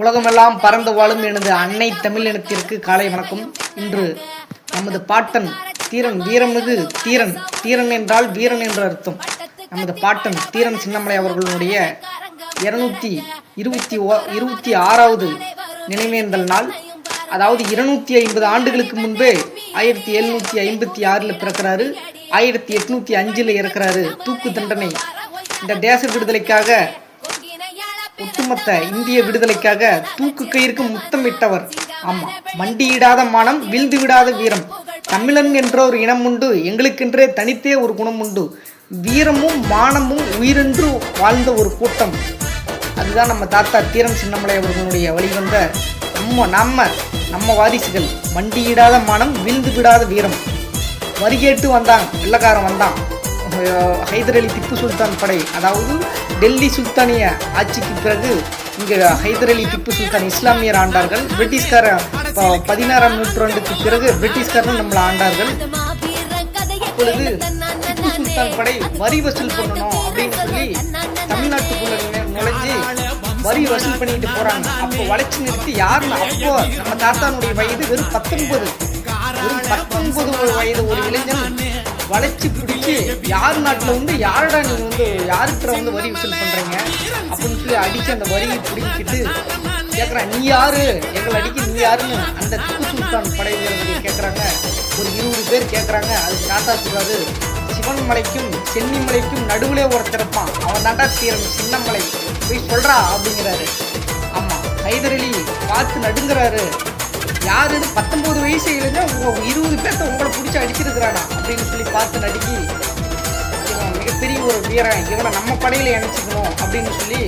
உலகமெல்லாம் பறந்து வாழும் எனது அன்னை தமிழ் இனத்திற்கு காலை வணக்கம். இன்று நமது பாட்டன் தீரன் வீரமிகு தீரன் தீரன் என்றால் வீரன் என்ற அர்த்தம். நமது பாட்டன் தீரன் சின்னமலை அவர்களுடைய 226வது நினைவேந்தல் நாள். அதாவது 250 ஆண்டுகளுக்கு முன்பே 1756 பிறக்கிறாரு, 1805 இறக்கிறாரு. தூக்கு தண்டனை இந்த தேச விடுதலைக்காக, ஒட்டுமொத்த இந்திய விடுதலைக்காக தூக்கு கயிறுக்கு முத்தமிட்டவர். ஆமா, மண்டியிடாத மானம், வீழ்ந்து விடாத வீரம். தமிழன் என்ற ஒரு இனம் உண்டு, எங்களுக்கென்றே தனித்தே ஒரு குணம் உண்டு. வீரமும் மானமும் உயிரென்று வாழ்ந்த ஒரு கூட்டம். அதுதான் நம்ம தாத்தா தீரன் சின்னமலை அவர்களுடைய வழிவந்த நம்ம வாரிசுகள். மண்டியிடாத மானம், வீழ்ந்து விடாத வீரம். வரிகேட்டு வந்தான், வெள்ளக்காரன் வந்தான். ஹைதர் அலி திப்பு சுல்தான் படை, அதாவது டெல்லி சுல்தானிய ஆட்சிக்கு பிறகு இங்கே ஹைதர் அலி திப்பு சுல்தான் இஸ்லாமியர் ஆண்டார்கள். பிரிட்டிஷ்கார 16ஆம் நூற்றாண்டுக்கு பிறகு பிரிட்டிஷ்காரன் நம்மளை ஆண்டார்கள். அப்பொழுது திப்பு சுல்தான் படை வரி வசூல் பண்ணணும் அப்படின்னு சொல்லி தமிழ்நாட்டுக்குள்ள நுழைஞ்சு வரி வசூல் பண்ணிட்டு போறாங்க. அப்போ வளைச்சு நிறுத்தி யாருன்னு, அப்போ நம்ம தாத்தானுடைய வயது வெறும் 19 வயது ஒரு இளைஞன் வளைச்சு பிடிச்சி யார் நாட்டில் வந்து யாரடா நீங்க வந்து யாருக்கிட்ட வந்து வரி வசூல் பண்றீங்க அப்படின்னு சொல்லி அடிச்சு அந்த வரியை பிடிக்கிட்டு கேட்கறான், நீ யாரு எங்களை அடிக்க, நீ யாருன்னு அந்த திப்பு சுல்தான் படை வீரர்கள் கேட்கறாங்க. ஒரு 20 பேர் கேட்கறாங்க. அதுக்கு தாத்தா சொல்றாரு, சிவன்மலைக்கும் சென்னிமலைக்கும் நடுவுலே ஒருத்தரப்பான், அவன் தாண்டா தீரன் சின்னமலை, போய் சொல்றா அப்படிங்கிறாரு. ஆமா, ஹைதர் அலி பார்த்து நடுங்கிறாரு. யாரு 19 வயசு இல்லைன்னா 20 பேர்த்த உங்களை பிடிச்சி அடிச்சிருக்கிறானா அப்படின்னு சொல்லி பார்த்து நடுக்கி, இவன் மிகப்பெரிய ஒரு வீரன், இவனை நம்ம படையில இணைச்சிக்கணும் அப்படின்னு சொல்லி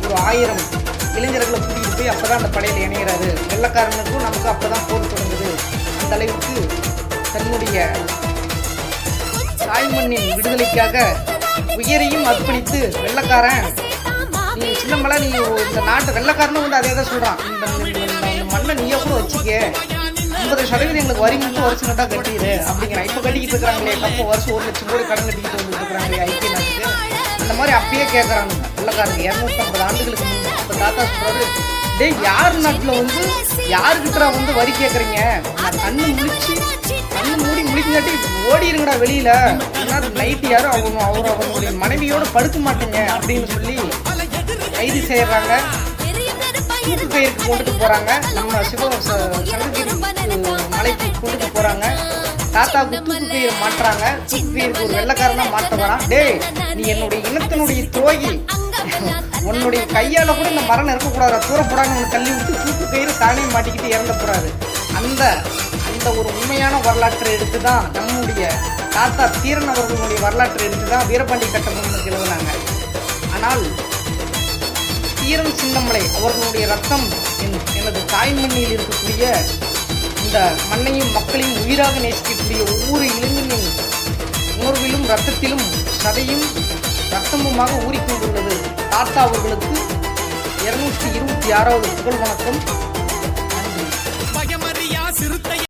ஒரு 1000 இளைஞர்களை கூட்டிகிட்டு போய் அப்பதான் அந்த படையில இணைகிறாரு. வெள்ளக்காரனுக்கும் நமக்கு அப்பதான் போர் தொடங்குது. அந்த அளவுக்கு தன்னுடைய தாய்மண்ணின் விடுதலைக்காக உயிரையும் அர்ப்பணித்து வெள்ளக்காரன், நீ சின்னமலை, நீ இந்த நாட்டு வெள்ளக்காரனும் வந்து அதே தான் சொல்றான், இந்த மண்ணை நீயே கூட வச்சுக்க, 50% எங்களுக்கு வரி மட்டும் வருஷம் கட்டா கட்டிடு அப்படிங்கிற. இப்போ கட்டிக்கிட்டு இருக்கிறாங்களே, அப்போ வருஷம் 1 லட்சம் கோடி கடன் கட்டிக்கிட்டு வந்துட்டு இருக்கிறாங்களே ஐக்கிய நாட்டுக்கு. அந்த மாதிரி அப்பயே கேட்கறாங்க வெள்ளக்காரங்க 250 ஆண்டுகளுக்கு முன்பு. அப்போ தாத்தா சொல்றாரு, டேய், யார் நாட்டில் வந்து யாருக்கிட்ட வந்து வரி கேட்குறீங்க, நான் கண்ணு மூடி முடிக்காட்டி ஓடிருங்கடா வெளியில, நைட்டு யாரும் அவங்களுடைய மனைவியோட படுக்க மாட்டேங்க அப்படின்னு சொல்லி கைது செய்யறாங்க. தூக்கு கயிறுக்கு கொண்டுட்டு போறாங்க. நம்ம சங்ககிரி மலைக்கு கொண்டுட்டு போறாங்க. தாத்தாவுக்கு தூக்கு கயிறு மாட்டுறாங்க. தூக்கு கயிறுக்கு ஒரு வெள்ளக்காரனா மாட்ட வரான். டேய், நீ என்னுடைய இனத்தினுடைய துரோகி, உன்னுடைய கையால கூட இந்த மரணம் இருக்கக்கூடாது, தூரப்படான்னு தள்ளி விட்டு தூக்கு கயிறு தானே மாட்டிக்கிட்டு இறந்து போறாரு. அந்த ஒரு உண்மையான வரலாற்றை எடுத்துதான் நம்முடைய தாத்தா தீரன் அவர்களுடைய வரலாற்றை எடுத்துதான் வீரபாண்டி கட்டபொம்மனுக்கு எழுதினாங்க. ஆனால் தீரன் சின்னமலை அவர்களுடைய ரத்தம் எனது தாய்மண்ணில் இருக்கக்கூடிய இந்த மண்ணையும் மக்களையும் உயிராக நேசிக்கக்கூடிய ஒவ்வொரு இளைஞனின் உணர்விலும் ரத்தத்திலும் சதையும் ரத்தமுமாக ஊறிக்கொண்டுள்ளது. தாத்தா அவர்களுக்கு 226வது புகழ் வணக்கம். நன்றி.